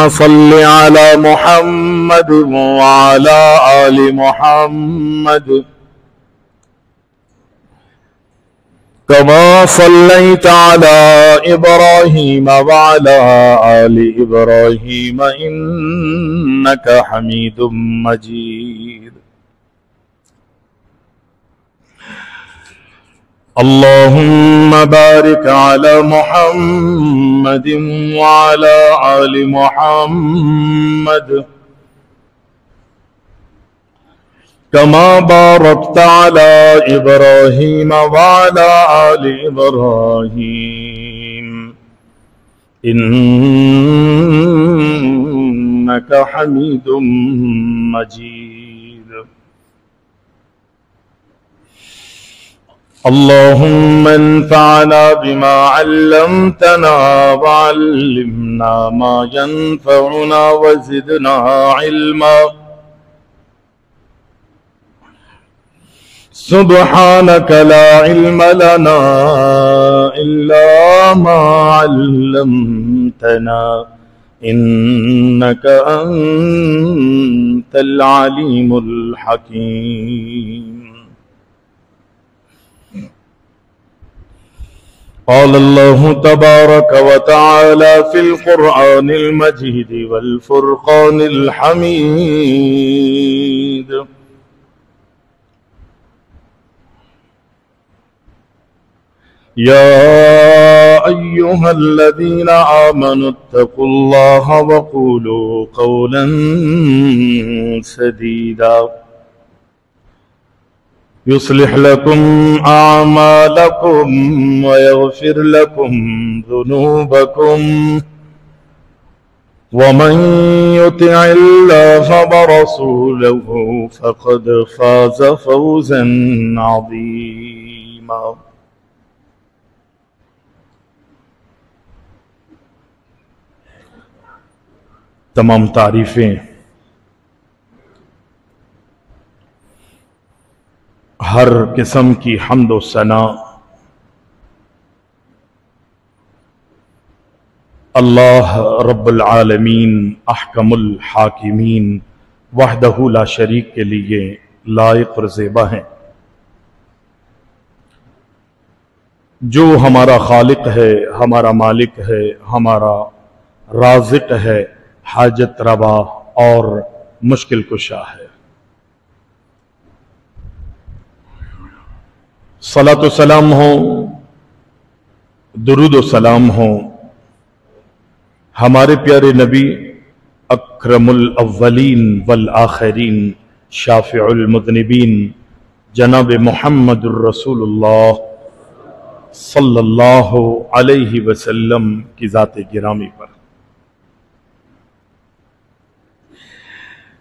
صل على محمد وعلى آل محمد كما صليت على إبراهيم وعلى آل إبراهيم إنك حميد مجيد اللهم بارك على محمد وعلى آل محمد كما باركت على إبراهيم وعلى آل إبراهيم إنك حميد مجيد اللهم انفعنا بما علمتنا وعلمنا ما ينفعنا وزدنا علما سبحانك لا علم لنا إلا ما علمتنا إنك أنت العليم الحكيم قال الله تبارك وتعالى في القرآن المجيد والفرقان الحميد يا أيها الذين آمنوا اتقوا الله وقولوا قولا سديدا يصلح لكم أعمالكم ويغفر لكم ذنوبكم ومن يطع الله ورسوله فقد فاز فوزا عظيما تمام تعریفیں ہر قسم کی حمد و ثنا اللہ رب العالمین احکم الحاکمین وحدہ لا شریک کے لیے لائق اور زیبا ہیں، جو ہمارا خالق ہے، ہمارا مالک ہے، ہمارا رازق ہے، حاجت روا اور مشکل کشا ہے۔ صلاۃ و سلام ہو، درود و سلام ہو ہمارے پیارے نبی اکرم الاولین والآخرین شافع المذنبین جناب محمد الرسول اللہ صلی اللہ علیہ وسلم کی ذات گرامی پر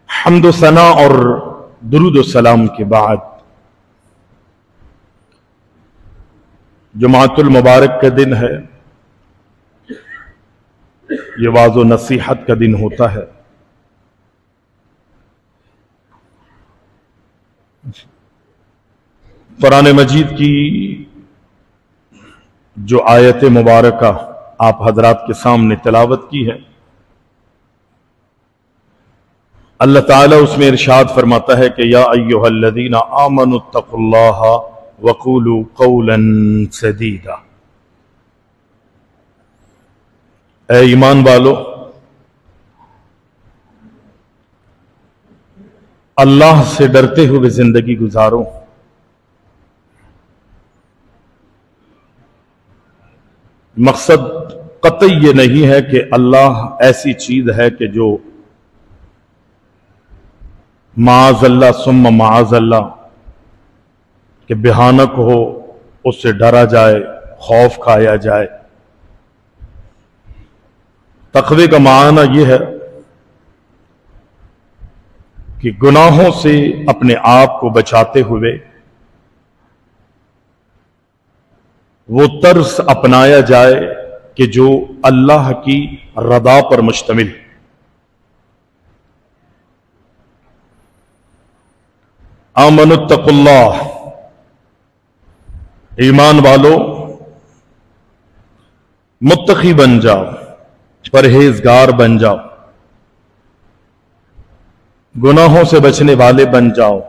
حمد و ثنا اور درود و سلام کے بعد جمعۃ المبارک کا دن ہے، یہ واعظ و نصیحت کا دن ہوتا ہے۔ قرآن مجید کی جو آیت مبارکہ آپ حضرات کے سامنے تلاوت کی ہے، اللہ تعالیٰ اس میں ارشاد فرماتا ہے کہ یا ایھا الذین آمنوا اتقوا اللہ وقولوا قولا سدیدا، اے ایمان والو اللہ سے ڈرتے ہوئے زندگی گزارو، مقصد قطعی یہ نہیں ہے کہ اللہ ایسی چیز ہے کہ جو معاذ اللہ ثم معاذ اللہ کہ بھیانک ہو، اس سے ڈرا جائے، خوف کھایا جائے۔ تقوی کا معنی یہ ہے کہ گناہوں سے اپنے آپ کو بچاتے ہوئے وہ طرز اپنایا جائے کہ جو اللہ کی رضا پر مشتمل۔ آمنوا اتقوا اللہ، ایمان والو متقی بن جاؤ، پرہیزگار بن جاؤ۔ गुनाहों से बचने वाले बन जाओ,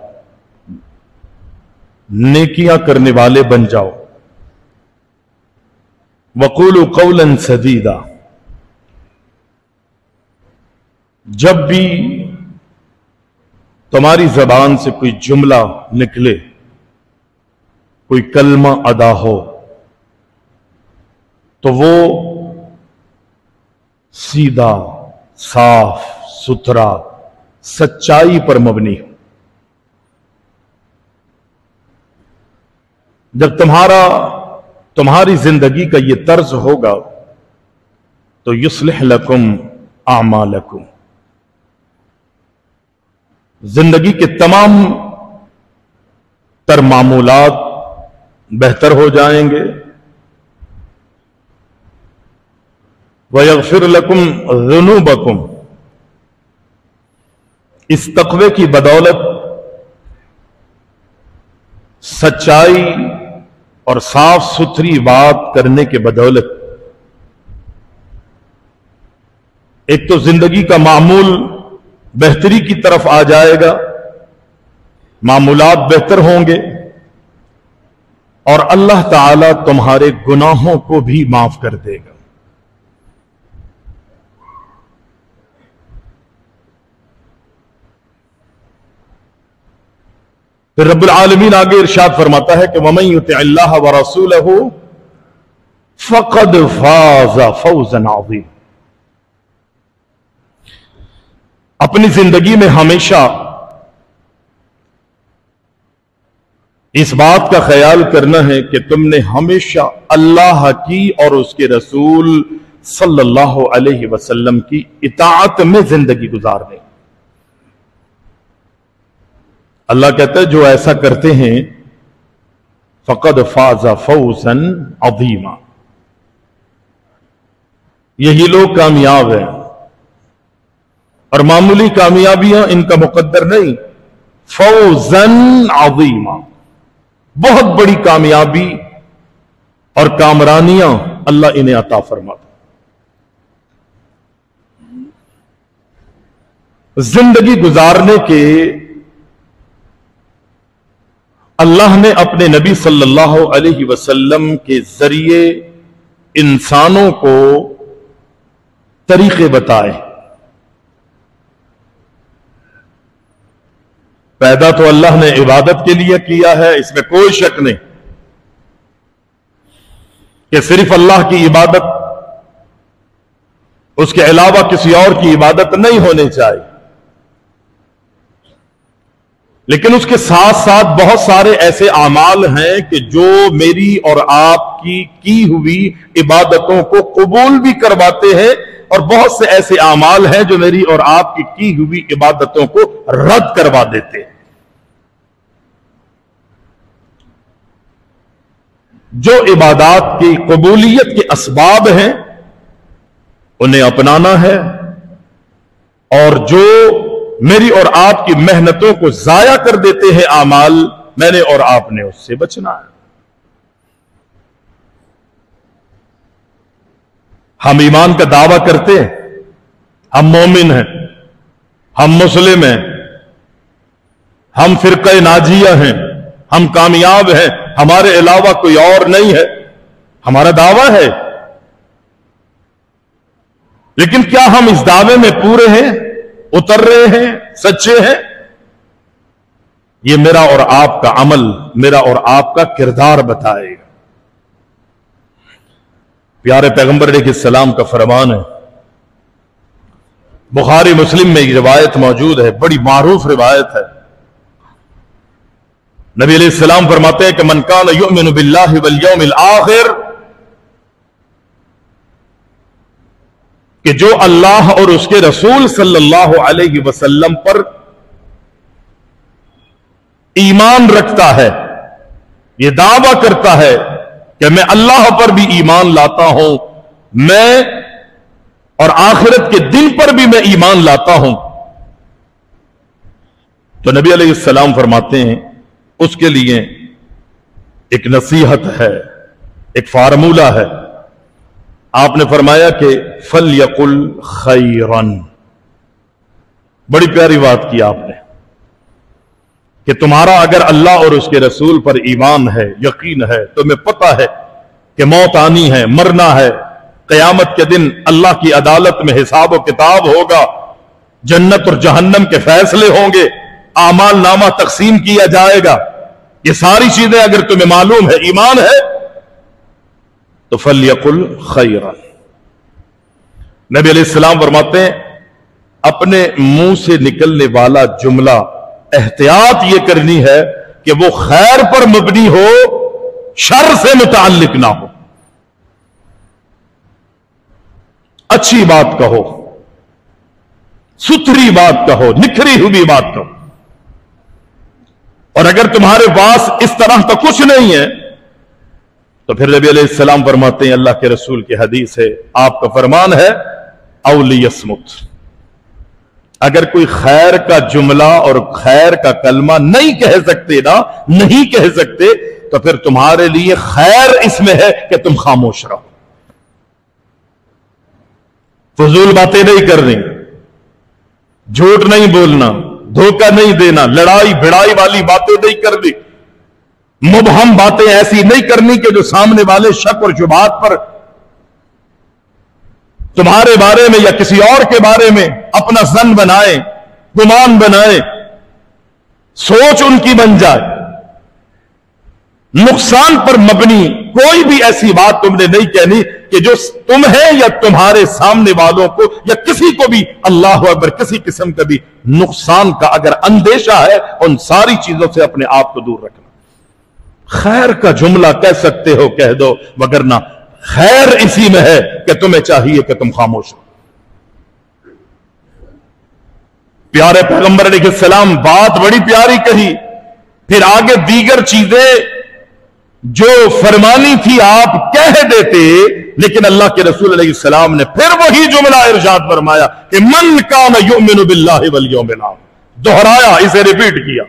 नेकियां करने वाले बन जाओ। वक़ूलु क़ौलन सदीदा, जब भी तुम्हारी जबान से कोई जुमला निकले, कोई कलमा अदा हो, तो वो सीधा, साफ सुथरा, सच्चाई पर मबनी हो। जब तुम्हारी जिंदगी का ये तर्ज होगा तो युस्लिह लकुम आमालकुम, जिंदगी के तमाम तर मामूलात बेहतर हो जाएंगे। वयग़फ़िर लकुम ज़ुनूबकुम, इस तक़वे की बदौलत, सच्चाई और साफ सुथरी बात करने के बदौलत, एक तो जिंदगी का मामूल बेहतरी की तरफ आ जाएगा, मामूलात बेहतर होंगे, और अल्लाह ताला तुम्हारे गुनाहों को भी माफ कर देगा। फिर रब्बुल आलमीन आगे इरशाद फरमाता है कि वमन युतिअल्लाह व रसूलहु फ़क़द फ़ाज़ फ़ौज़न अज़ीम। अपनी जिंदगी में हमेशा इस बात का ख्याल करना है कि तुमने हमेशा अल्लाह की और उसके रसूल सल्लल्लाहु अलैहि वसल्लम की इताअत में जिंदगी गुजारनी। अल्लाह कहता है जो ऐसा करते हैं फ़क़द फ़ाज़ फ़ौज़न अज़ीमा, यही लोग कामयाब हैं। और मामूली कामयाबियां इनका मुकद्दर नहीं, फ़ौज़न अज़ीमा, बहुत बड़ी कामयाबी और कामरानियां अल्लाह इन्हें अता फरमाता। जिंदगी गुजारने के अल्लाह ने अपने नबी सल्लल्लाहु अलैहि वसल्लम के जरिए इंसानों को तरीके बताए। पैदा तो अल्लाह ने इबादत के लिए किया है, इसमें कोई शक नहीं कि सिर्फ अल्लाह की इबादत, उसके अलावा किसी और की इबादत नहीं होनी चाहिए। लेकिन उसके साथ साथ बहुत सारे ऐसे आमाल हैं कि जो मेरी और आपकी की हुई इबादतों को कबूल भी करवाते हैं, और बहुत से ऐसे आमाल हैं जो मेरी और आपकी की हुई इबादतों को रद्द करवा देते हैं। जो इबादत की कबूलियत के असबाब हैं उन्हें अपनाना है, और जो मेरी और आपकी मेहनतों को जाया कर देते हैं आमाल, मैंने और आपने उससे बचना है। हम ईमान का दावा करते हैं, हम मोमिन हैं, हम मुस्लिम हैं, हम फिरक़े नाजिया हैं, हम कामयाब हैं, हमारे अलावा कोई और नहीं है, हमारा दावा है। लेकिन क्या हम इस दावे में पूरे हैं, उतर रहे हैं, सच्चे हैं? ये मेरा और आपका अमल, मेरा और आपका किरदार बताएगा। प्यारे पैगंबर अलैहिस्सलाम का फरमान है, बुखारी मुस्लिम में ये रिवायत मौजूद है, बड़ी मारूफ रिवायत है। नबी अलैहिस्सलाम फरमाते हैं कि मन कान युमिनु बिल्लाहि वल यौमिल आखिर, कि जो अल्लाह और उसके रसूल सल्लल्लाहु अलैहि वसल्लम पर ईमान रखता है, ये दावा करता है कि मैं अल्लाह पर भी ईमान लाता हूं, मैं और आखिरत के दिन पर भी मैं ईमान लाता हूं, तो नबी अलैहिस्सलाम फरमाते हैं उसके लिए एक नसीहत है, एक फार्मूला है। आपने फरमाया कि फल यकुल खैरन, बड़ी प्यारी बात की आपने कि तुम्हारा अगर अल्लाह और उसके रसूल पर ईमान है, यकीन है, तुम्हें पता है कि मौत आनी है, मरना है, क़यामत के दिन अल्लाह की अदालत में हिसाब व किताब होगा, जन्नत और जहन्नम के फैसले होंगे, आमाल नामा तकसीम किया जाएगा, ये सारी चीजें अगर तुम्हें मालूम है, ईमान है, तो फल्यकुल खैरन। नबी अलैहिस्सलाम फरमाते हैं अपने मुंह से निकलने वाला जुमला एहतियात ये करनी है कि वो खैर पर मबनी हो, शर से मुताल्लिक ना हो। अच्छी बात कहो, सुथरी बात कहो, निखरी हुई बात कहो। और अगर तुम्हारे पास इस तरह का कुछ नहीं है तो फिर नबी अलैहिस्सलाम फरमाते हैं, अल्लाह के रसूल की हदीस है, आपका फरमान है औलियस्मुत, अगर कोई खैर का जुमला और खैर का कलमा नहीं कह सकते ना, नहीं कह सकते, तो फिर तुम्हारे लिए खैर इसमें है कि तुम खामोश रहो, फजूल बातें नहीं करनी, झूठ नहीं बोलना, धोखा नहीं देना, लड़ाई भिड़ाई वाली बातें नहीं करनी, मुबहम बातें ऐसी नहीं करनी कि जो सामने वाले शक और शुबहात पर तुम्हारे बारे में या किसी और के बारे में अपना ज़न बनाए, गुमान बनाए, सोच उनकी बन जाए। नुकसान पर मबनी कोई भी ऐसी बात तुमने नहीं कहनी कि जो तुम्हें या तुम्हारे सामने वालों को या किसी को भी, अल्लाह अकबर, किसी किस्म का भी नुकसान का अगर अंदेशा है, उन सारी चीजों से अपने आप को दूर रखना। खैर का जुमला कह सकते हो, कह दो, वगरना खैर इसी में है कि तुम्हें चाहिए कि तुम खामोश हो। प्यारे पैगंबर अलैहिस्सलाम बात बड़ी प्यारी कही, फिर आगे दीगर चीजें जो फरमानी थी आप कह देते, लेकिन अल्लाह के रसूल अलैहिस्सलाम ने फिर वही जुमला इरशाद फरमाया कि मन कान युमिनु बिल्लाहि वल यौमिल आखिर, दोहराया, इसे रिपीट किया।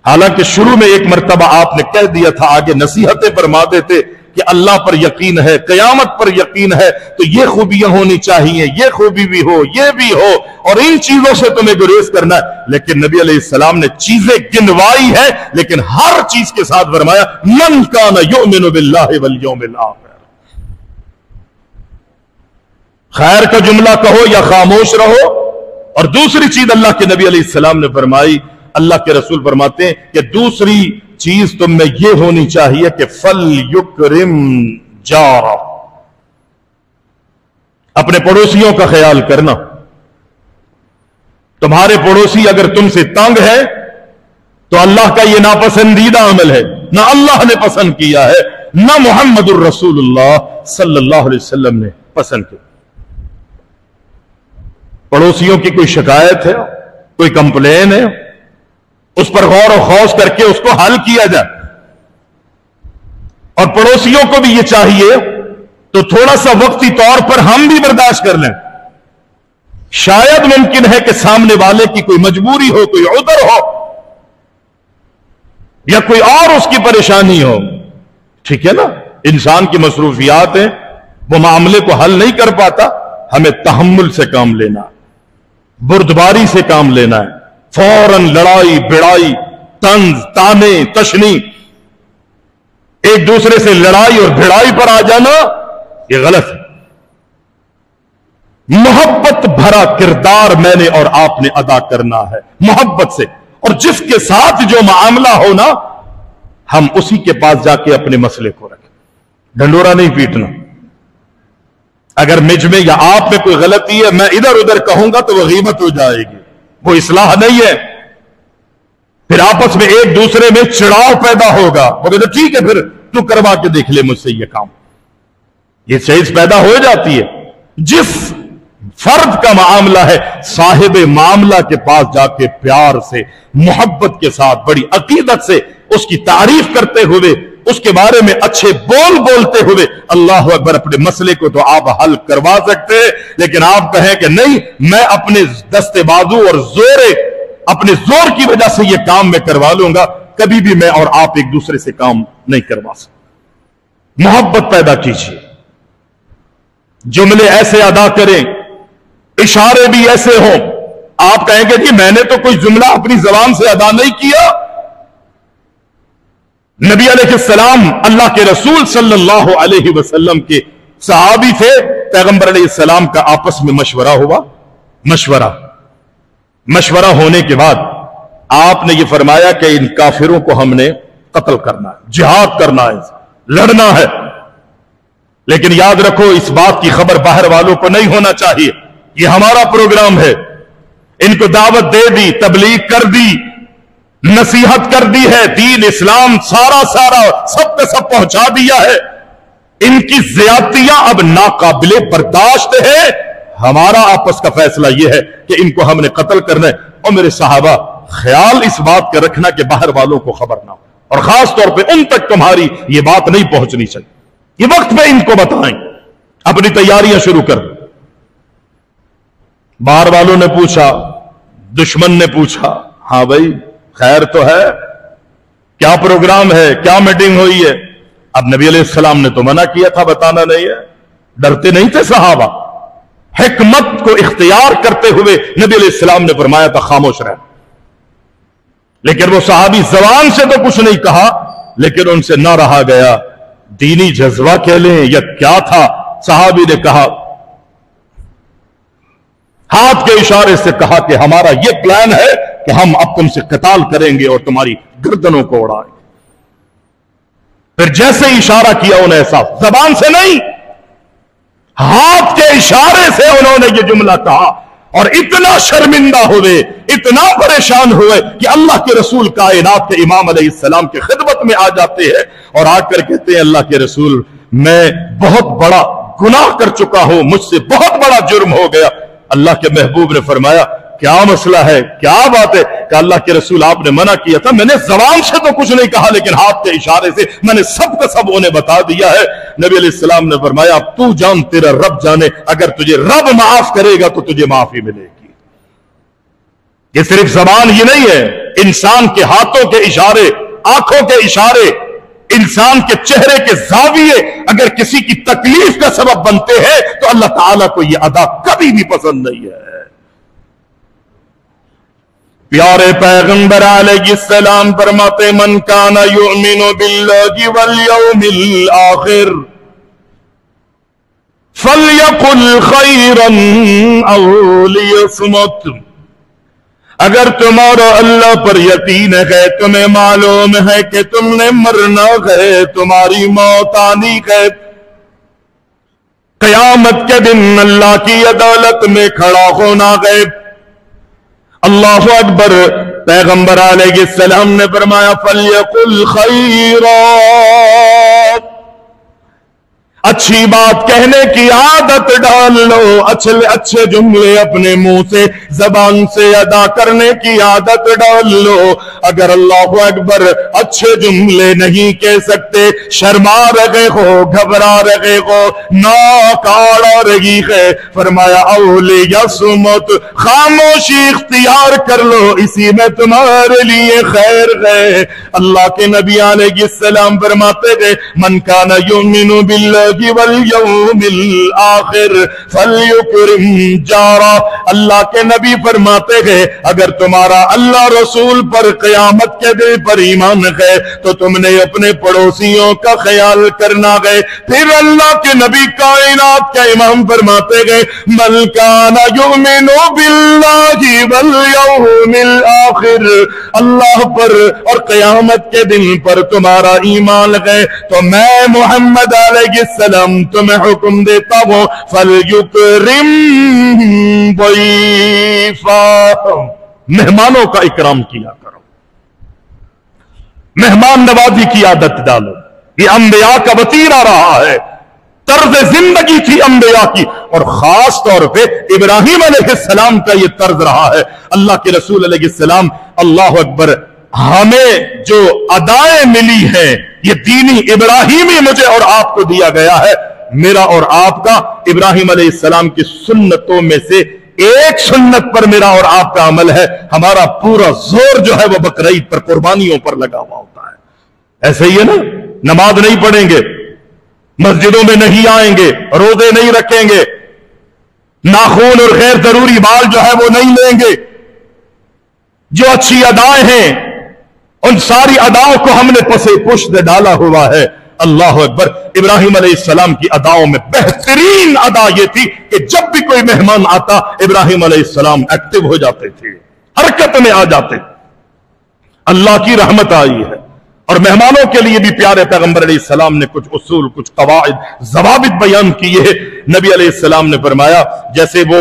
हालांकि शुरू में एक मर्तबा आपने कह दिया था, आगे नसीहतें फरमा देते कि अल्लाह पर यकीन है, कयामत पर यकीन है, तो ये खूबियां होनी चाहिए, ये खूबी भी हो, ये भी हो, और इन चीजों से तुम्हें गुरेज करना है। लेकिन नबी अलैहिस्सलाम ने चीजें गिनवाई है, लेकिन हर चीज के साथ फरमाया मन कान युमिनु बिल्लाहि वल यौमिल आखिर। खैर का जुमला कहो या खामोश रहो। और दूसरी चीज अल्लाह के नबी अलैहिस्सलाम ने फरमाई, अल्लाह के रसूल फरमाते हैं कि दूसरी चीज तुम में यह होनी चाहिए कि फल युकरिम जारा, अपने पड़ोसियों का ख्याल करना। तुम्हारे पड़ोसी अगर तुमसे तंग है तो अल्लाह का यह नापसंदीदा अमल है, ना अल्लाह ने पसंद किया है, ना मुहम्मदुर रसूलुल्लाह सल्लल्लाहु अलैहि वसल्लम ने पसंद किया। पड़ोसियों की कोई शिकायत है, कोई कंप्लेन है, उस पर गौर और खौस करके उसको हल किया जाए। और पड़ोसियों को भी ये चाहिए तो थोड़ा सा वक्ती तौर पर हम भी बर्दाश्त कर लें। शायद मुमकिन है कि सामने वाले की कोई मजबूरी हो, कोई उधर हो, या कोई और उसकी परेशानी हो, ठीक है ना, इंसान की मसरूफियात है, वो मामले को हल नहीं कर पाता। हमें तहम्मुल से काम लेना, बुर्दबारी से काम लेना है। फौरन लड़ाई भिड़ाई, तंज ताने तशनी, एक दूसरे से लड़ाई और भिड़ाई पर आ जाना, यह गलत है। मोहब्बत भरा किरदार मैंने और आपने अदा करना है, मोहब्बत से, और जिसके साथ जो मामला हो ना, हम उसी के पास जाके अपने मसले को रखें, ढंडोरा नहीं पीटना। अगर मुझ में या आप में कोई गलती है, मैं इधर उधर कहूंगा तो वह गीबत हो जाएगी, वो इस्लाह नहीं है। फिर आपस में एक दूसरे में चिड़ाव पैदा होगा, वो कहते ठीक है फिर तू करवा के देख ले मुझसे ये काम, ये चीज पैदा हो जाती है। जिस फर्द का मामला है, साहिब मामला के पास जाके प्यार से, मोहब्बत के साथ, बड़ी अकीदत से उसकी तारीफ करते हुए, उसके बारे में अच्छे बोल बोलते हुए, अल्लाह अकबर, अपने मसले को तो आप हल करवा सकते हैं। लेकिन आप कहें कि नहीं, मैं अपने दस्ते बाजू और अपने जोर की वजह से यह काम मैं करवा लूंगा, कभी भी मैं और आप एक दूसरे से काम नहीं करवा सकते। मोहब्बत पैदा कीजिए, जुमले ऐसे अदा करें, इशारे भी ऐसे हों آپ کہیں گے جی میں نے تو کوئی جملہ اپنی زبان سے ادا نہیں کیا. نبی علیہ السلام اللہ کے رسول صلی اللہ علیہ وسلم کے صحابی تھے. پیغمبر علیہ السلام کا آپس میں مشورہ ہوا. مشورہ ہونے کے بعد آپ نے یہ فرمایا کہ ان کافروں کو ہم نے قتل کرنا ہے, جہاد کرنا ہے, لڑنا ہے. لیکن یاد رکھو اس بات کی خبر باہر والوں کو نہیں ہونا چاہیے. یہ ہمارا پروگرام ہے. ان کو دعوت دے دی, تبلیغ کر دی, نصیحت کر دی ہے, دین اسلام سارا سب پہ سب پہنچا دیا ہے. ان کی زیادتیاں اب ناقابل برداشت ہے. ہمارا آپس کا فیصلہ یہ ہے کہ ان کو ہم نے قتل کرنا ہے. اور میرے صحابہ خیال اس بات کا رکھنا کہ باہر والوں کو خبر نہ ہو, اور خاص طور پہ ان تک تمہاری یہ بات نہیں پہنچنی چاہیے. یہ وقت پہ ان کو بتائیں, اپنی تیاریاں شروع کر. باہر والوں نے پوچھا, دشمن نے پوچھا, ہاں بھائی خیر تو ہے, کیا پروگرام ہے, کیا میٹنگ ہوئی ہے؟ اب نبی علیہ السلام نے تو منع کیا تھا, بتانا نہیں ہے. ڈرتے نہیں تھے صحابہ. حکمت کو اختیار کرتے ہوئے نبی علیہ السلام نے فرمایا تھا خاموش رہ. لیکن وہ صحابی زبان سے تو کچھ نہیں کہا, لیکن ان سے نہ رہا گیا. دینی جذبہ کہہ لیں یا کیا تھا, صحابی نے کہا, ہاتھ کے اشارے سے کہا کہ ہمارا یہ پلان ہے کہ ہم اب تم سے قتال کریں گے اور تمہاری گردنوں کو اڑائیں گے. پھر جیسے اشارہ کیا انہیں احساس, زبان سے نہیں, ہاتھ کے اشارے سے انہوں نے یہ جملہ کہا. اور اتنا شرمندہ ہوئے, اتنا پریشان ہوئے کہ اللہ کے رسول کائنات کے امام علیہ السلام کی خدمت میں آ جاتے ہیں اور آ کر کہتے ہیں اللہ کے رسول میں بہت بڑا گناہ کر چکا ہوں, مجھ سے بہت بڑا جرم ہو گیا. اللہ کے محبوب نے فرمایا کیا مسئلہ ہے, کیا بات ہے؟ کہ اللہ کے رسول آپ نے منع کیا تھا, میں نے زبان سے تو کچھ نہیں کہا لیکن ہاتھ کے اشارے سے میں نے سب کا سب انہیں بتا دیا ہے. نبی علیہ السلام نے فرمایا اب تو جان تیرا رب جانے, اگر تجھے رب معاف کرے گا تو تجھے معافی ملے گی. یہ صرف زبان ہی نہیں ہے, انسان کے ہاتھوں کے اشارے, آنکھوں کے اشارے, انسان کے چہرے کے زاویے اگر کسی کی تکلیف کا سبب بنتے ہیں تو اللہ تعالیٰ کو یہ ادا کبھی بھی پسند نہیں ہے. پیارے پیغمبر علیہ السلام فرماتے من کان یؤمن باللہ والیوم الآخر فلیقل خیرا او لیصمت. اگر تمہارا اللہ پر یقین ہے, تمہیں معلوم ہے کہ تم نے مرنا ہے, تمہاری موت آنی ہے, قیامت کے دن اللہ کی عدالت میں کھڑا ہونا ہے. اللہ اکبر. پیغمبر علیہ السلام نے فرمایا فلیقل خیرا, اچھی بات کہنے کی عادت ڈال لو, اچھے جملے اپنے منہ سے زبان سے ادا کرنے کی عادت ڈال لو. اگر اللہ اکبر اچھے جملے نہیں کہہ سکتے, شرما رہے ہو, گھبرا رہے ہو, ناک آڑ رہی ہے, فرمایا اولی یصمت, خاموشی اختیار کر لو, اسی میں تمہارے لیے خیر ہے. اللہ کے نبی علیہ السلام فرماتے گئے من کان یؤمن باللہ والیوم الآخر فلیکرم جارہ. اللہ کے نبی فرماتے گئے اگر تمہارا اللہ رسول پر قیامت کے دن پر ایمان ہے تو تم نے اپنے پڑوسیوں کا خیال کرنا ہے. پھر اللہ کے نبی کائنات کا امام فرماتے گئے من کان یؤمن باللہ والیوم الآخر, اللہ پر اور قیامت کے دن پر تمہارا ایمان ہے تو میں محمد علیہ السلام تمہیں حکم دیتا ہوں فَلْيُكْرِمْ ضَيْفَهُ, مہمانوں کا اکرام کیا کرو, مہمان نوازی کی عادت ڈالو. یہ انبیاء کا وتیرہ رہا ہے, طرز زندگی تھی انبیاء کی, اور خاص طور پہ ابراہیم علیہ السلام کا یہ طرز رہا ہے. اللہ کے رسول علیہ السلام, اللہ اکبر, ہمیں جو ادائیں ملی ہیں یہ دینی ابراہیمی مجھے اور آپ کو دیا گیا ہے. میرا اور آپ کا ابراہیم علیہ السلام کی سنتوں میں سے ایک سنت پر میرا اور آپ کا عمل ہے. ہمارا پورا زور جو ہے وہ بقرعید پر, قربانیوں پر لگا ہوا ہوتا ہے. ایسے ہی ہے نا, نماز نہیں پڑھیں گے, مسجدوں میں نہیں آئیں گے, روزے نہیں رکھیں گے, नाखून और गैर जरूरी बाल जो है वो नहीं लेंगे। जो अच्छी अदाएं हैं उन सारी अदाओं को हमने पसे पुश्त डाला हुआ है। अल्लाह अकबर। इब्राहिम अलैहिस्सलाम की अदाओं में बेहतरीन अदा ये थी कि जब भी कोई मेहमान आता इब्राहिम अलैहिस्सलाम एक्टिव हो जाते थे, हरकत में आ जाते। अल्लाह की रहमत आई है। और मेहमानों के लिए भी प्यारे पैगंबर अलैहिस्सलाम ने कुछ उसूल, कुछ कवाइद, ज़वाबित बयान किए। नबी अलैहिस्सलाम ने फरमाया, जैसे वो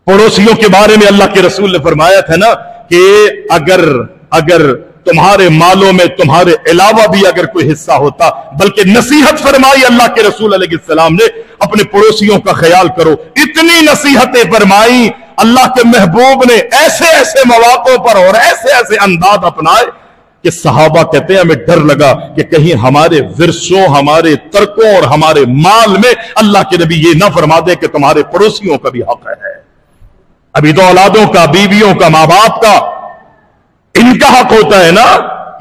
पड़ोसियों के बारे में अल्लाह के रसूल ने फरमाया था ना कि अगर तुम्हारे मालों में तुम्हारे अलावा भी अगर कोई हिस्सा होता, बल्कि नसीहत फरमाई अल्लाह के रसूल अलैहिस्सलाम ने, अपने पड़ोसियों का ख्याल करो। इतनी नसीहतें फरमाई अल्लाह के महबूब ने ऐसे ऐसे मौक़ों पर और ऐसे ऐसे अंदाज अपनाए कि सहाबा कहते हैं हमें डर लगा कि कहीं हमारे विरसों, हमारे तर्कों और हमारे माल में अल्लाह के नबी ये ना फरमा दे कि तुम्हारे पड़ोसियों का भी हक है। अभी तो औलादों का, बीवियों का, मां बाप का, इनका हक होता है ना।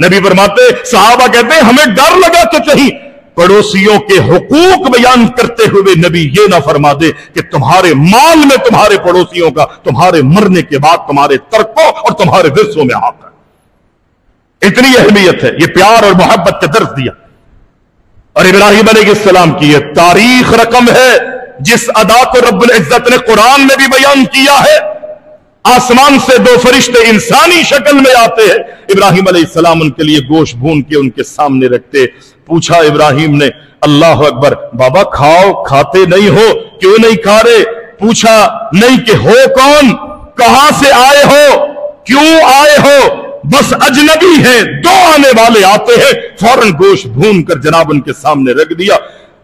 नबी फरमाते, सहाबा कहते हैं हमें डर लगा कि कहीं पड़ोसियों के हुकूक बयान करते हुए नबी ये ना फरमा दे कि तुम्हारे माल में तुम्हारे पड़ोसियों का, तुम्हारे मरने के बाद तुम्हारे तर्कों और तुम्हारे विरसों में हक है। इतनी अहमियत है। ये प्यार और मोहब्बत का दर्ज दिया। और इब्राहिम अलैहिस्सलाम की ये तारीख रकम है जिस अदा को रब्बुल इज्जत ने कुरान में भी बयान किया है। आसमान से दो फरिश्ते इंसानी शक्ल में आते हैं। इब्राहिम अलैहिस्सलाम उनके लिए गोश्त भून के उनके सामने रखते। पूछा इब्राहिम ने, अल्लाह अकबर, बाबा खाओ, खाते नहीं हो, क्यों नहीं खा रहे? पूछा नहीं कि हो कौन, कहां से आए हो, क्यों आए हो? बस अजनबी है, दो आने वाले आते हैं। फौरन गोश्त भून कर जनाब उनके सामने रख दिया।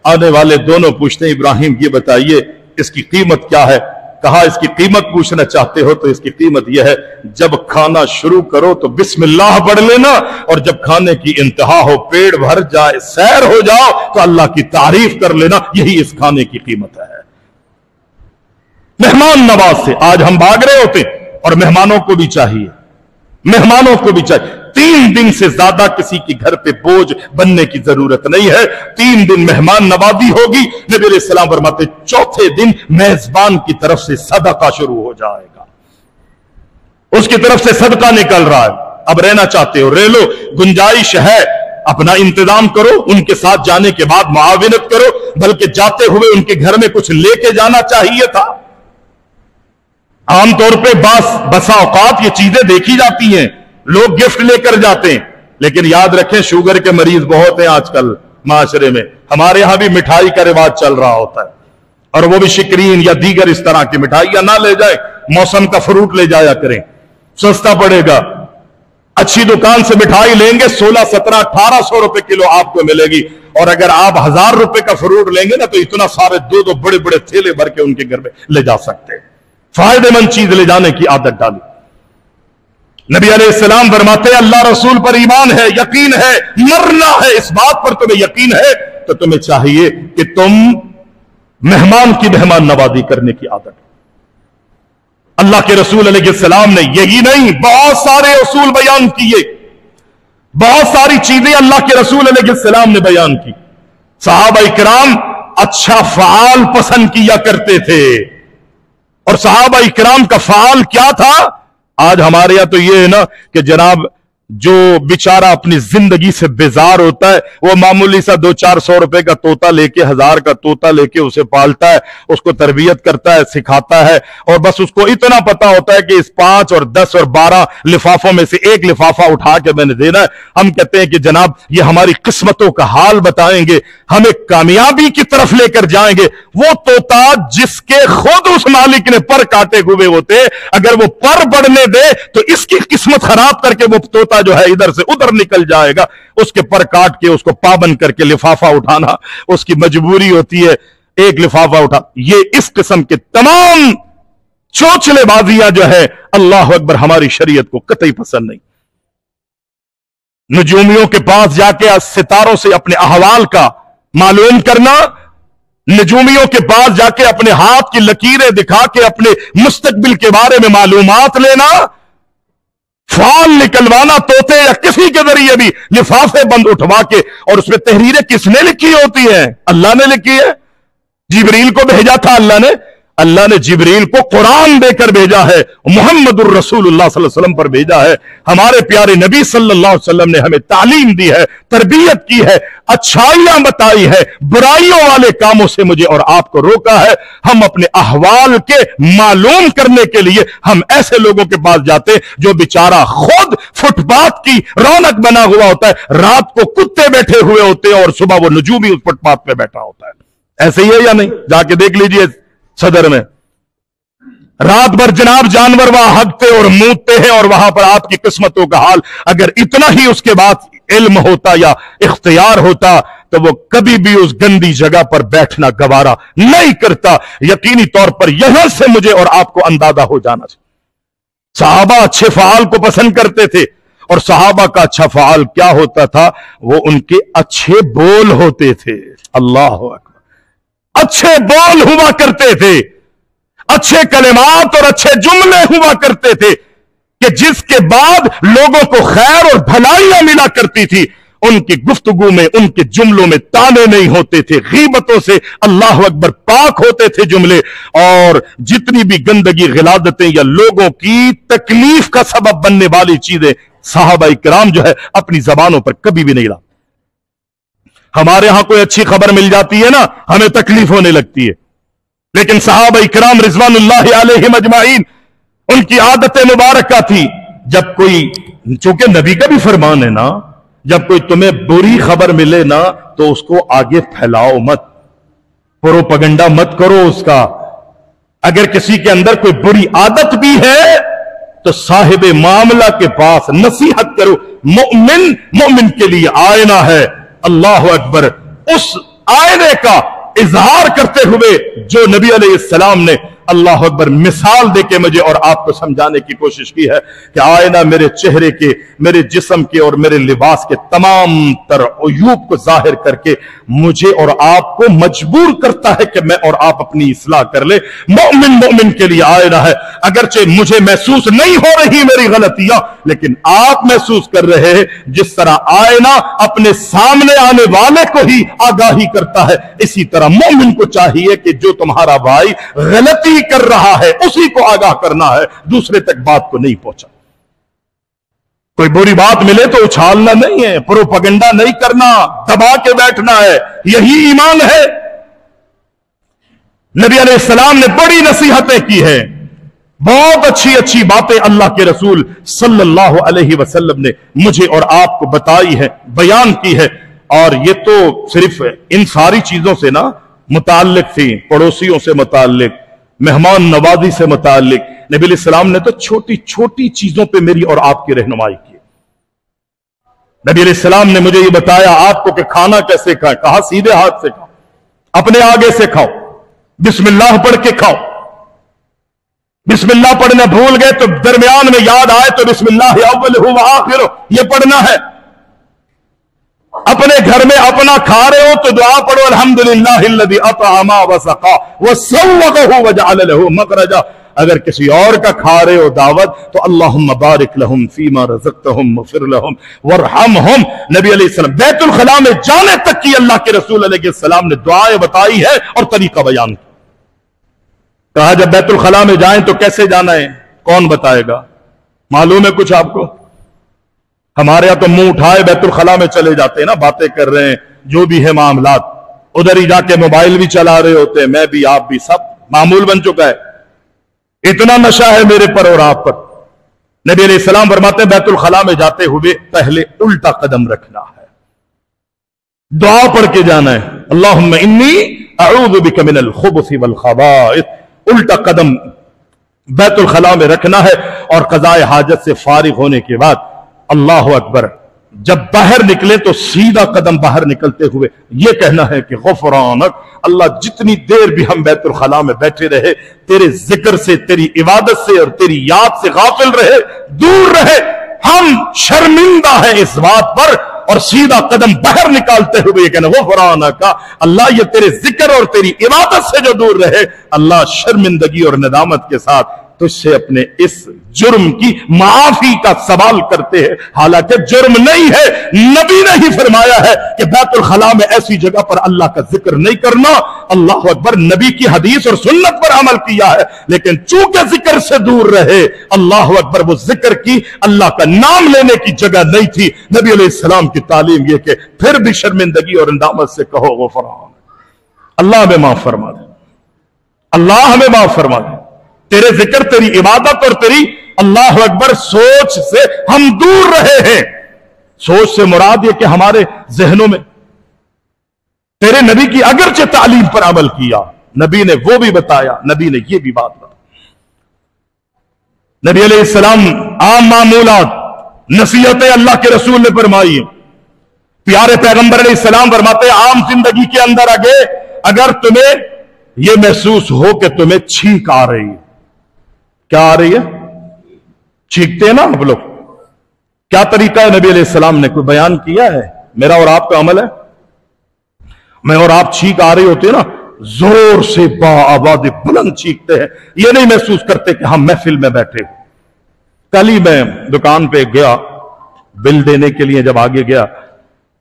आने वाले दोनों पूछते हैं, इब्राहिम ये बताइए इसकी कीमत क्या है? कहा इसकी कीमत पूछना चाहते हो तो इसकी कीमत यह है, जब खाना शुरू करो तो बिस्मिल्लाह पढ़ लेना, और जब खाने की इंतहा हो, पेट भर जाए, सैर हो जाओ तो अल्लाह की तारीफ कर लेना। यही इस खाने की कीमत है। मेहमान नवाज से आज हम भाग रहे होते, और मेहमानों को भी चाहिए, मेहमानों को भी चाहिए। 3 दिन से ज्यादा किसी के घर पे बोझ बनने की जरूरत नहीं है। 3 दिन मेहमान नवाजी होगी। नबी अलैहि सलाम फरमाते, चौथे दिन मेजबान की तरफ से सदका शुरू हो जाएगा। उसकी तरफ से सदका निकल रहा है। अब रहना चाहते हो रह लो, गुंजाइश है, अपना इंतजाम करो। उनके साथ जाने के बाद मुआविनत करो, बल्कि जाते हुए उनके घर में कुछ लेके जाना चाहिए था। आमतौर पे बसा औकात ये चीजें देखी जाती हैं, लोग गिफ्ट लेकर जाते हैं, लेकिन याद रखें शुगर के मरीज बहुत हैं आजकल माशरे में। हमारे यहां भी मिठाई का रिवाज चल रहा होता है, और वो भी शिकरीन या दीगर इस तरह की मिठाइयां ना ले जाए, मौसम का फ्रूट ले जाया करें, सस्ता पड़ेगा। अच्छी दुकान से मिठाई लेंगे 16, 17, 1800 रुपए किलो आपको मिलेगी, और अगर आप 1000 रुपए का फ्रूट लेंगे ना तो इतना सारे 2-2 बड़े बड़े थैले भर के उनके घर में ले जा सकते हैं। फायदेमंद चीज ले जाने की आदत डाली। नबी अलैहिस्सलाम फरमाते हैं, अल्लाह रसूल पर ईमान है, यकीन है, मरना है, इस बात पर तुम्हें यकीन है तो तुम्हें चाहिए कि तुम मेहमान की मेहमान नवाजी करने की आदत। अल्लाह के रसूल अलैहिस्सलाम ने यही नहीं बहुत सारे उसूल बयान किए, बहुत सारी चीजें अल्लाह के रसूल अलैहिस्सलाम ने बयान की। सहाबा इकराम अच्छा फ़आल पसंद किया करते थे, और सहाबा इकराम का फ़आल क्या था? आज हमारे यहां तो ये है ना कि जनाब जो बेचारा अपनी जिंदगी से बेजार होता है, वो मामूली सा 200-400 रुपए का तोता लेके, 1000 का तोता लेके उसे पालता है, उसको तरबियत करता है, सिखाता है, और बस उसको इतना पता होता है कि इस 5 और 10 और 12 लिफाफों में से एक लिफाफा उठा के मैंने देना है। हम कहते हैं कि जनाब ये हमारी किस्मतों का हाल बताएंगे, हमें कामयाबी की तरफ लेकर जाएंगे। वो तोता जिसके खुद उस मालिक ने पर काटे हुए होते, अगर वो पर बढ़ने दे तो इसकी किस्मत खराब करके वो तोता जो है इधर से उधर निकल जाएगा। उसके पर काट के उसको पाबंद करके लिफाफा उठाना उसकी मजबूरी होती है। एक लिफाफा उठा, ये इस किस्म के तमाम चोचलेबाजियां जो है अल्लाह अकबर हमारी शरीयत को कतई पसंद नहीं। नजूमियों के पास जाके सितारों से अपने अहवाल का मालूम करना, नजूमियों के पास जाके अपने हाथ की लकीरें दिखा के अपने मुस्तकबिल के बारे में मालूमात लेना, फाल निकलवाना तोते या किसी के जरिए भी लिफाफे बंद उठवा के, और उसमें तहरीरें किसने लिखी होती है? अल्लाह ने लिखी है। जिब्रील को भेजा था अल्लाह ने, अल्लाह ने जिब्रील को कुरान देकर भेजा है, मुहम्मदुर रसूलुल्लाह सल्लल्लाहु अलैहि वसल्लम पर भेजा है। हमारे प्यारे नबी सल्लल्लाहु अलैहि वसल्लम ने हमें तालीम दी है, तरबियत की है, अच्छाइयां बताई है, बुराइयों वाले कामों से मुझे और आपको रोका है। हम अपने अहवाल के मालूम करने के लिए हम ऐसे लोगों के पास जाते जो बेचारा खुद फुटपाथ की रौनक बना हुआ होता है, रात को कुत्ते बैठे हुए होते हैं और सुबह वो नजूमी उस फुटपाथ पे बैठा होता है। ऐसे ही है या नहीं? जाके देख लीजिए सदर में, रात भर जनाब जानवर वहां हगते और मूतते हैं, और वहां पर आपकी किस्मतों का हाल, अगर इतना ही उसके बाद इल्म होता या इख्तियार होता तो वो कभी भी उस गंदी जगह पर बैठना गवारा नहीं करता। यकीनी तौर पर यहां से मुझे और आपको अंदाजा हो जाना चाहिए। सहाबा अच्छे फाल को पसंद करते थे, और सहाबा का अच्छा फाल क्या होता था? वो उनके अच्छे बोल होते थे। अल्लाह अकबर, अच्छे बोल हुआ करते थे, अच्छे कलिमात और अच्छे जुमले हुआ करते थे कि जिसके बाद लोगों को खैर और भलाइयां मिला करती थी। उनकी गुफ्तगू में, उनके जुमलों में ताने नहीं होते थे, गीबतों से अल्लाह अकबर पाक होते थे जुमले, और जितनी भी गंदगी, गिलादतें या लोगों की तकलीफ का सबब बनने वाली चीजें सहाबा इकराम जो है अपनी जबानों पर कभी भी नहीं ला। हमारे यहां कोई अच्छी खबर मिल जाती है ना, हमें तकलीफ होने लगती है, लेकिन सहाबा इकराम रिजवानुल्लाहि अलैहिम अजमाइन, उनकी आदत मुबारक थी, जब कोई, चूंकि नबी का भी फरमान है ना, जब कोई तुम्हें बुरी खबर मिले ना तो उसको आगे फैलाओ मत, प्रोपगंडा मत करो उसका। अगर किसी के अंदर कोई बुरी आदत भी है तो साहिब मामला के पास नसीहत करो। मोमिन के लिए आईना है, अल्लाह अकबर, उस आईने का इजहार करते हुए जो नबी अलैहिस्सलाम ने अल्लाह अकबर मिसाल देके मुझे और आपको समझाने की कोशिश की है कि आईना मेरे चेहरे के, मेरे जिस्म के और मेरे लिबास के तमाम तर अयूब को जाहिर करके मुझे और आपको मजबूर करता है कि मैं और आप अपनी इस्लाह कर ले। मोमिन के लिए आईना है। अगरचे मुझे महसूस नहीं हो रही मेरी गलतियां, लेकिन आप महसूस कर रहे हैं। जिस तरह आईना अपने सामने आने वाले को ही आगाही करता है, इसी तरह मोमिन को चाहिए कि जो तुम्हारा भाई गलती कर रहा है उसी को आगाह करना है, दूसरे तक बात को नहीं पहुंचा। कोई बुरी बात मिले तो उछालना नहीं है, प्रोपगंडा नहीं करना, दबा के बैठना है, यही ईमान है। नबी अलैहिस्सलाम ने बड़ी नसीहतें की है, बहुत अच्छी अच्छी बातें अल्लाह के रसूल सल्लल्लाहु अलैहि वसल्लम ने मुझे और आपको बताई है, बयान की है। और ये तो सिर्फ इन सारी चीजों से ना मुताल्लिक थी, पड़ोसियों से मुताल्लिक, मेहमान नवाजी से मुताल्लिक। नबी अलैहिस्सलाम ने तो छोटी छोटी चीजों पे मेरी और आपकी रहनुमाई की। नबी अलैहिस्सलाम ने मुझे ये बताया आपको कि खाना कैसे खाएं, कहा सीधे हाथ से खाओ, अपने आगे से खाओ, बिस्मिल्लाह पढ़ के खाओ। बिस्मिल्लाह पढ़ना भूल गए तो दरमियान में याद आए तो बिस्मिल्लाह अव्वलहु व आखिरुहु ये पढ़ना है। अपने घर में अपना खा रहे हो तो दुआ पढ़ो, अल्हम्दुलिल्लाहिल्लज़ी अतअमा व सक़ा व सव्वक़हु व जअल लहु मख़रजा। अगर किसी और का खा रहे हो दावत तो अल्लाहुम्मा बारिक लहुम फीमा रज़क़तहुम वग़फ़िर लहुम वरहमहुम। नबी अलैहिस्सलाम बैतुल खला में जाने तक की अल्लाह के रसूल अलैहिस्सलाम ने दुआएं बताई है और तरीका बयान किया। कहा जब बैतुल खला में जाएं तो कैसे जाना है, कौन बताएगा? मालूम है कुछ आपको? हमारे यहां तो मुंह उठाए बैतुल खला में चले जाते हैं ना, बातें कर रहे हैं, जो भी है मामलात, उधर ही जाके मोबाइल भी चला रहे होते हैं, मैं भी आप भी, सब मामूल बन चुका है। इतना नशा है मेरे पर और आप पर। नबी अलैहिस्सलाम फरमाते हैं बैतुल खला में जाते हुए पहले उल्टा कदम रखना है, दुआ पढ़ के जाना है, अल्लाहुम्मा इन्नी अऊज़ु बिका मिनल खुबुसी वल खबाइस। उल्टा कदम बैतुल खला में रखना है और क़ज़ाए हाजत से फारिग होने के बाद अल्लाह अकबर, जब बाहर निकले तो सीधा कदम बाहर निकलते हुए यह कहना है कि गुफ़रानक, अल्लाह जितनी देर भी हम बैतुल खला में बैठे रहे, तेरे जिक्र से, तेरी इबादत से और तेरी याद से गाफिल रहे, दूर रहे, हम शर्मिंदा है इस बात पर। और सीधा कदम बाहर निकालते हुए कहना गुफ़रानक, अल्लाह ये तेरे जिक्र और तेरी इबादत से जो दूर रहे, अल्लाह शर्मिंदगी और नदामत के साथ तुझसे अपने इस जुर्म की माफी का सवाल करते हैं, हालांकि जुर्म नहीं है। नबी ने ही फरमाया है कि बैतुल खला में ऐसी जगह पर अल्लाह का जिक्र नहीं करना। अल्लाह अकबर, नबी की हदीस और सुन्नत पर अमल किया है, लेकिन चूंकि जिक्र से दूर रहे, अल्लाह अकबर, वो जिक्र की, अल्लाह का नाम लेने की जगह नहीं थी। नबी अलैहिस्सलाम की तालीम यह कि फिर भी शर्मिंदगी और इंदामत से कहो गुफ़रान, अल्लाह हमें माफ फरमा दे, अल्लाह हमें माफ फरमा दे। तेरे जिक्र, तेरी इबादत और तेरी अल्लाह अकबर सोच से हम दूर रहे हैं। सोच से मुराद यह कि हमारे जहनों में तेरे नबी की अगरचे तालीम पर अमल किया, नबी ने वो भी बताया, नबी ने ये भी बात बताई। नबी अलैहिस्सलाम आम मामूलात नसीहतें अल्लाह के रसूल ने फरमाई। प्यारे पैगंबर अलैहिस्सलाम फरमाते, आम जिंदगी के अंदर अगर तुम्हें यह महसूस हो कि तुम्हें छींक आ रही है, क्या आ रही है? छींकते हैं ना आप लोग, क्या तरीका है? नबी अलैहिस्सलाम ने कोई बयान किया है? मेरा और आपका अमल है। मैं और आप छींक आ रही होती है ना, जोर से बाआवाज़ बुलंद छींकते हैं, यह नहीं महसूस करते कि हम महफिल में बैठे हो। कल ही मैं दुकान पे गया बिल देने के लिए, जब आगे गया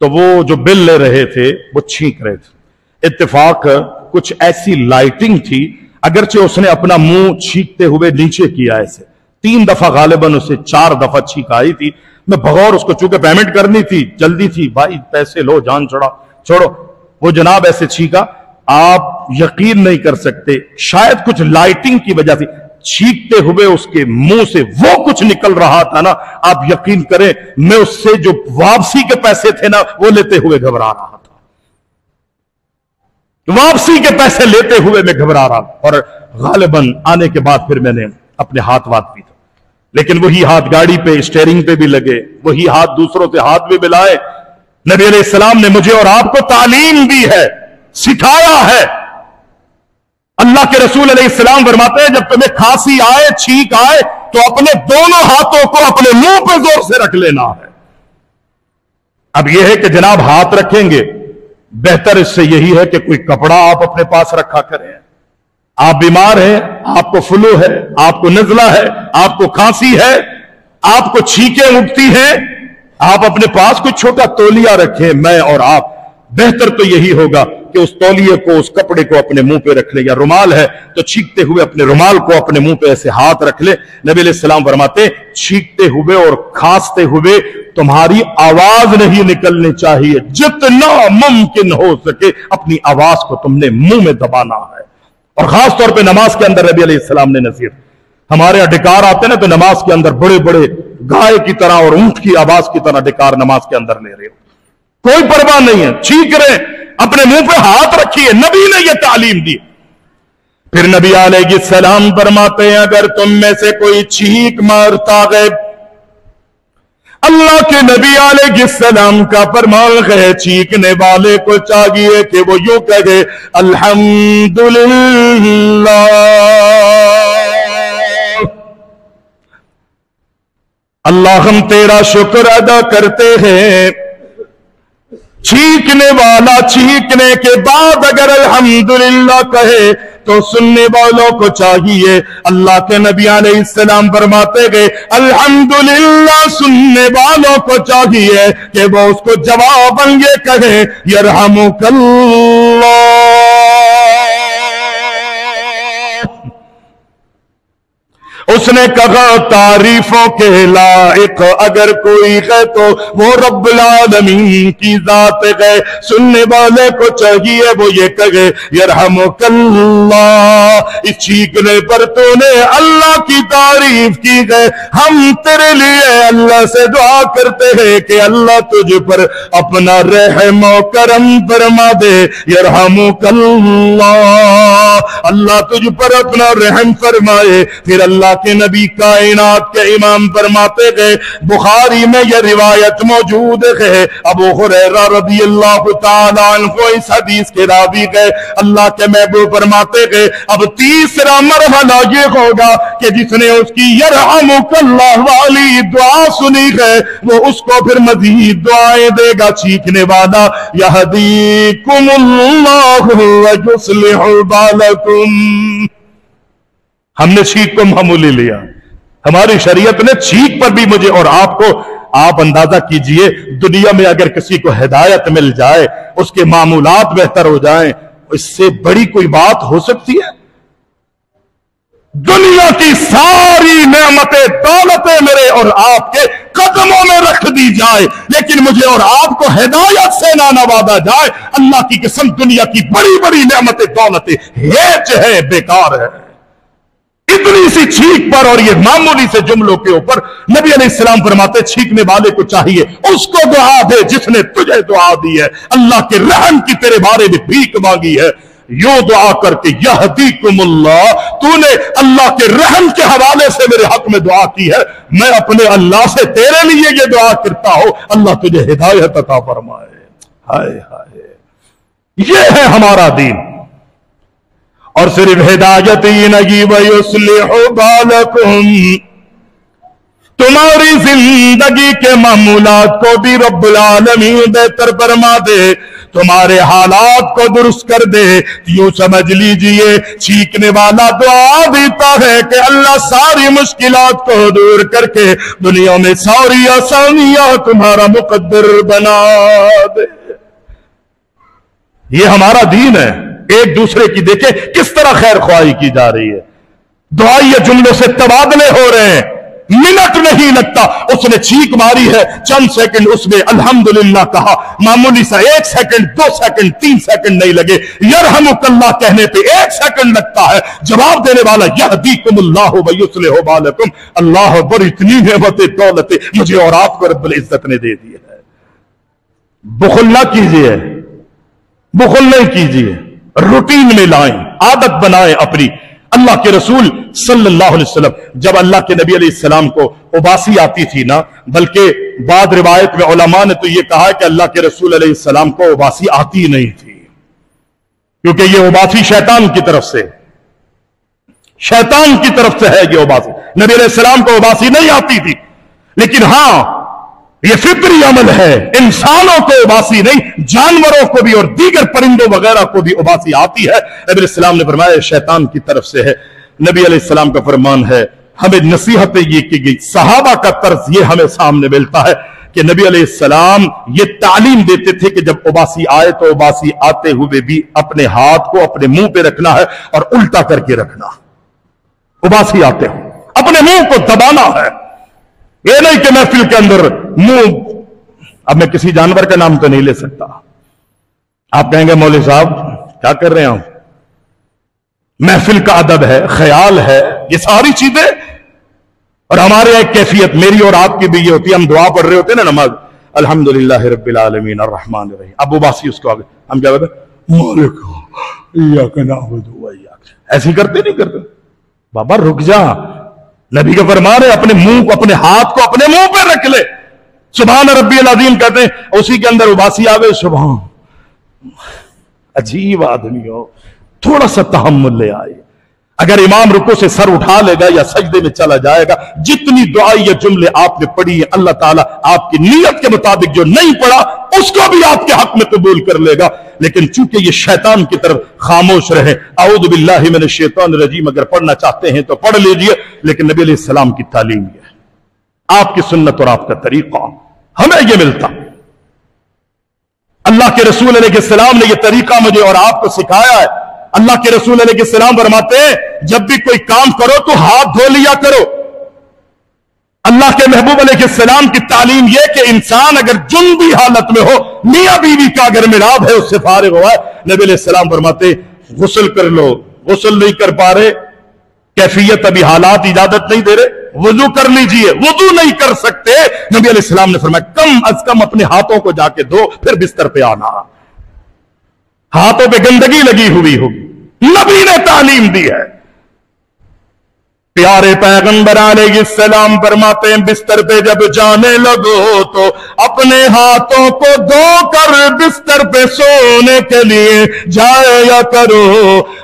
तो वो जो बिल ले रहे थे वो छींक रहे थे। इत्तेफाक कुछ ऐसी लाइटिंग थी, अगरचे उसने अपना मुंह छींकते हुए नीचे किया, ऐसे 3 दफा गालिबन उसे 4 दफा छींक आई थी। मैं बगौर उसको, चूंकि पेमेंट करनी थी, जल्दी थी, भाई पैसे लो, जान छोड़ो, वो जनाब ऐसे छींका, आप यकीन नहीं कर सकते, शायद कुछ लाइटिंग की वजह से छींकते हुए उसके मुंह से वो कुछ निकल रहा था ना, आप यकीन करें, मैं उससे जो वापसी के पैसे थे ना वो लेते हुए घबरा रहा था। वापसी के पैसे लेते हुए मैं घबरा रहा, और गालिबन आने के बाद फिर मैंने अपने हाथ वाथ भी था, लेकिन वही हाथ गाड़ी पे स्टीयरिंग पे भी लगे, वही हाथ दूसरों से हाथ भी मिलाए। नबी अलैहिस्सलाम ने मुझे और आपको तालीम दी है, सिखाया है। अल्लाह के रसूल अलैहिस्सलाम फरमाते हैं, जब तुम्हें खांसी आए, छींक आए, तो अपने दोनों हाथों को अपने मुंह पे जोर से रख लेना है। अब यह है कि जनाब हाथ रखेंगे, बेहतर इससे यही है कि कोई कपड़ा आप अपने पास रखा करें। आप बीमार हैं, आपको फ्लू है, आपको नजला है, आपको खांसी है, आपको छींकें उठती हैं, आप अपने पास कोई छोटा तौलिया रखें। मैं और आप, बेहतर तो यही होगा कि उस तौलिए को, उस कपड़े को अपने मुंह पे रख ले, या रुमाल है तो छींकते हुए अपने रुमाल को अपने मुंह पे ऐसे हाथ रख ले। नबी अलैहिस्सलाम फरमाते, छींकते हुए और खांसते हुए तुम्हारी आवाज नहीं निकलनी चाहिए, जितना मुमकिन हो सके अपनी आवाज को तुमने मुंह में दबाना है। और खास तौर पे नमाज के अंदर नबी अलैहिस्सलाम ने नसीहत, हमारे यहां डिकार आते ना, तो नमाज के अंदर बड़े बड़े गाय की तरह और ऊंट की आवाज की तरह डिकार नमाज के अंदर ले रहे हो, कोई परवाह नहीं है, छींक रहे, अपने मुंह पे हाथ रखिए, नबी ने यह तालीम दी। फिर नबी अलैहिस्सलाम फरमाते हैं, अगर तुम में से कोई छींक मारता गए, अल्लाह के नबी अलैहिस्सलाम का फरमान है, छींकने वाले को चाहिए कि वो यूं कहे, अल्हम्दुलिल्लाह, अल्लाह हम तेरा शुक्र अदा करते हैं। छींकने वाला छींकने के बाद अगर अल्हम्दुलिल्लाह कहे तो सुनने वालों को चाहिए, अल्लाह के नबी अलैहिस्सलाम फरमाते गए, अल्हम्दुलिल्लाह सुनने वालों को चाहिए कि वो उसको जवाब ये कहे, यरहमुकल्लाह। उसने कहा, तारीफों के लायक अगर कोई है तो वो रब्बुल आलमीन की जात है। सुनने वाले को चाहिए वो ये कहे, यरहमुकल्लाह, इस छींकने पर तूने अल्लाह की तारीफ की है। हम तेरे लिए अल्लाह से दुआ करते हैं कि अल्लाह तुझ पर अपना रहम और करम फरमा दे, यरहमुकल्लाह, अल्लाह तुझ पर अपना रहम फरमाए। फिर अल्लाह के नबी कायनात के इमाम फरमाते गए, बुखारी में यह रिवायत मौजूद है, अबू हुरैरा रज़ियल्लाहु ताला अन्हु इस हदीस के रावी गए, अल्लाह के महबूब फरमाते गए, अब तीसरा मरहला ये होगा कि जिसने उसकी यरहमुकल्लाह वाली दुआ सुनी है वो उसको फिर मजीद दुआएं देगा। छींकने वाला, यहदीकुमुल्लाहु व युस्लिहु बालकुम, हमने छींक को मामूली लिया। हमारी शरीयत ने छींक पर भी मुझे और आपको, आप अंदाजा कीजिए दुनिया में अगर किसी को हिदायत मिल जाए, उसके मामूलात बेहतर हो जाएं, इससे बड़ी कोई बात हो सकती है? दुनिया की सारी नेमतें दौलतें मेरे और आपके कदमों में रख दी जाए, लेकिन मुझे और आपको हिदायत से ना नवाजा जाए, अल्लाह की कसम दुनिया की बड़ी बड़ी नेमतें दौलतें हेच है, बेकार है। इतनी सी छींक पर और ये मामूली से जुमलों के ऊपर नबी अलैहिस्सलाम फरमाते छींकने वाले को चाहिए उसको दुआ दे जिसने तुझे दुआ दी है, अल्लाह के रहम की तेरे बारे में भीख मांगी है, यूं दुआ करके यहदीकुमुल्लाह, तूने अल्लाह के रहम के हवाले से मेरे हक में दुआ की है, मैं अपने अल्लाह से तेरे लिए ये दुआ करता हूं, अल्लाह तुझे हिदायत अता फरमाए। हाय हाय, ये है हमारा दीन। और सिर्फ हिदायत ही नहीं, वयुस्लिहु बालकुम, तुम्हारी जिंदगी के मामूलात को भी रब्बुल आलमीन बेहतर फरमा दे, तुम्हारे हालात को दुरुस्त कर दे। यूं समझ लीजिए छींकने वाला दुआ देता है कि अल्लाह सारी मुश्किलात को दूर करके दुनिया में सारी आसानियां तुम्हारा मुकद्दर बना दे। ये हमारा दीन है। एक दूसरे की देखे किस तरह खैर ख्वाही की जा रही है, दुआई जुमलों से तबादले हो रहे हैं, मिनट नहीं लगता। उसने छींक मारी है, चंद सेकंड उसमें अल्हम्दुलिल्लाह कहा, मामूली सा 1 सेकंड 2 सेकंड 3 सेकंड नहीं लगे, यरहमुकल्लाह कहने पे 1 सेकंड लगता है। जवाब देने वाला यहदीकुमुल्लाहु वयुस्लिहु बालकुम, अल्लाह अकबर, इतनी नेमतें दौलतें मुझे और आपको रब्बुल इज्जत ने दे दी है। बुखल ना कीजिए, बुखल नहीं कीजिए, रूटीन में लाएं, आदत बनाएं अपनी। अल्लाह के रसूल सल्लल्लाहु अलैहि वसल्लम, जब अल्लाह के नबी अलैहि सलाम को उबासी आती थी ना, बल्कि बाद रिवायत में उलमा ने तो यह कहा कि अल्लाह के रसूल अलैहि सलाम को उबासी आती नहीं थी, क्योंकि यह उबासी शैतान की तरफ से, शैतान की तरफ से है ये उबासी। नबी अलैहि सलाम को उबासी नहीं आती थी, लेकिन हां ये फित्री अमल है, इंसानों को उबासी नहीं, जानवरों को भी और दीगर परिंदों वगैरह को भी उबासी आती है। नबी अलैहिस्सलाम ने फरमाया शैतान की तरफ से है। नबी अलैहिस्सलाम का फरमान है, हमें नसीहतें ये की गई, सहाबा का तर्ज ये हमें सामने मिलता है कि नबी अलैहिस्सलाम ये तालीम देते थे कि जब उबासी आए तो उबासी आते हुए भी अपने हाथ को अपने मुंह पे रखना है और उल्टा करके रखना। उबासी आते हो अपने मुंह को दबाना है, ये नहीं कि महफिल के अंदर मुंह, अब मैं किसी जानवर का नाम तो नहीं ले सकता, आप कहेंगे मौलवी साहब क्या कर रहे हैं, महफिल का अदब है, ख्याल है, ये सारी चीजें। और हमारे एक कैफियत मेरी और आपकी भी ये होती है, हम दुआ पढ़ रहे होते हैं ना नमाज, अल्हम्दुलिल्लाह रब्बिल आलमीन अर्रहमान अर्रहीम, अब उबासी उसको आगे हम क्या कहते हैं, ऐसे करते नहीं करते। बाबा रुक जा, नबी का फरमान है अपने मुंह को, अपने हाथ को अपने मुंह पे रख ले, सुभान रब्बियल अज़ीम कहते हैं, उसी के अंदर उबासी आवे, सुभान। अजीब आदमी हो, थोड़ा सा तहम्मुल ले आए। अगर इमाम रुको से सर उठा लेगा या सजदे में चला जाएगा, जितनी दुआ या जुमले आपने पढ़ी है अल्लाह ताला आपकी नीयत के मुताबिक जो नहीं पढ़ा उसको भी आपके हक में कबूल कर लेगा। लेकिन चूंकि ये शैतान की तरफ खामोश रहे, औज़ु बिल्लाहि मिनश शैतानिर रजीम, अगर पढ़ना चाहते हैं तो पढ़ लीजिए, लेकिन नबी अलैहि सलाम की तालीम है, आपकी सुन्नत और आपका तरीका हमें यह मिलता। अल्लाह के रसूल अलैहि सलाम ने यह तरीका मुझे और आपको सिखाया है। अल्लाह के रसूल अलैहि सलाम फरमाते हैं जब भी कोई काम करो तो हाथ धो लिया करो। अल्लाह के महबूब अलैहि सलाम की तालीम यह कि इंसान अगर जुनबी हालत में हो, मियां बीवी का अगर मिलाप है, उससे फारिग हुआ है, नबी अलैहि सलाम फरमाते गुस्ल कर लो, गुस्ल नहीं कर पा रहे, कैफियत अभी हालात इजाजत नहीं दे रहे, वुजू कर लीजिए, वुजू नहीं कर सकते, नबी अलैहि सलाम ने फरमाया कम अज कम अपने हाथों को जाके धो, फिर बिस्तर पे आना, हाथों पे गंदगी लगी हुई होगी, नबी ने तालीम दी है। प्यारे पैगंबर अलैहिस्सलाम फरमाते हैं बिस्तर पे जब जाने लगो तो अपने हाथों को धोकर बिस्तर पे सोने के लिए जाया करो,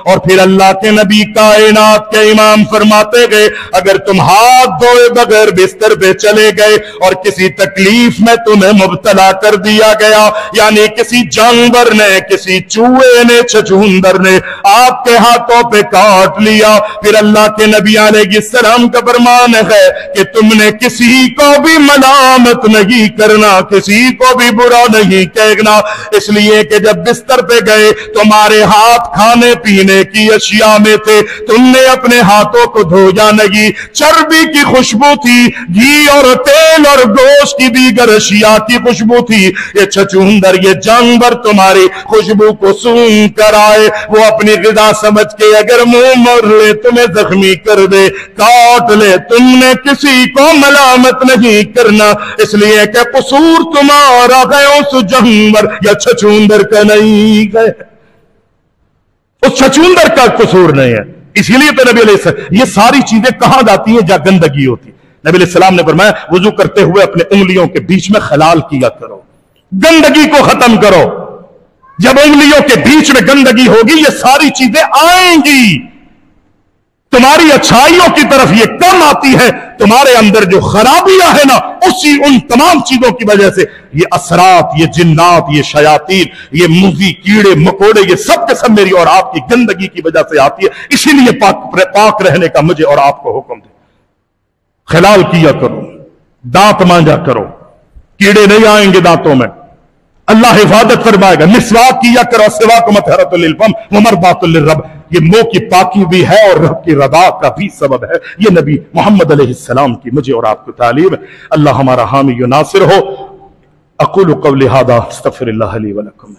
और फिर अल्लाह के नबी कायनात के इमाम फरमाते गए, अगर तुम हाथ धोए बगैर बिस्तर पे चले गए और किसी तकलीफ में तुम्हें मुब्तला कर दिया गया, यानी किसी जानवर ने, किसी चूहे ने, छछूंदर ने आपके हाथों पे काट लिया, फिर अल्लाह के नबी अलैहिस्सलाम का फरमान है कि तुमने किसी को भी मलामत नहीं करना, किसी को भी बुरा नहीं कहना, इसलिए कि जब बिस्तर पे गए तुम्हारे हाथ खाने पीने की अशिया में थे, तुमने अपने हाथों को धोया नहीं, चर्बी की खुशबू थी, घी और तेल और गोश्त की दीगर अशिया की खुशबू थी, ये छछूंदर, ये जानवर तुम्हारी खुशबू को सूंघ कर आए, वो अपनी ग़िज़ा समझ के अगर मुंह मोड़ ले, तुम्हें जख्मी कर दे, काट ले, तुमने किसी को मलामत नहीं करना, इसलिए कि कसूर तुम्हारा है उस जानवर या छछूंदर का नहीं है, उस छछूंदर का कसूर नहीं है। इसीलिए तो नबी अलैहिस्सलाम, ये सारी चीजें कहां जाती हैं? जहां गंदगी होती। नबी अलैहिस्सलाम ने फरमाया वुजू करते हुए अपने उंगलियों के बीच में खलाल किया करो, गंदगी को खत्म करो। जब उंगलियों के बीच में गंदगी होगी, ये सारी चीजें आएंगी, तुम्हारी अच्छाइयों की तरफ ये कम आती है, तुम्हारे अंदर जो खराबियां है ना, उसी उन तमाम चीजों की वजह से ये असरात, ये जिन्नात, ये शयातीन, ये मुजी, कीड़े मकोड़े, ये सब के सब मेरी और आपकी गंदगी की वजह से आती है। इसीलिए पाक रहने का मुझे और आपको हुक्म दे, खलाल किया करो, दांत मांजा करो, कीड़े नहीं आएंगे दांतों में, अल्लाह हिफाजत फरमाएगा। मिसवाक किया करो, सिवाक मतहरतुल लिलफम व मरदातुल लिर्रब, ये मुंह की पाकी भी है और रब की रदा का भी सबब है। ये नबी मोहम्मद अलैहिस्सलाम की मुझे और आपको तालीम है। अल्लाह हमारा हामी व नासिर हो। अक़ूलु क़ौली हाज़ा अस्तग़फ़िरुल्लाह ली व लकुम।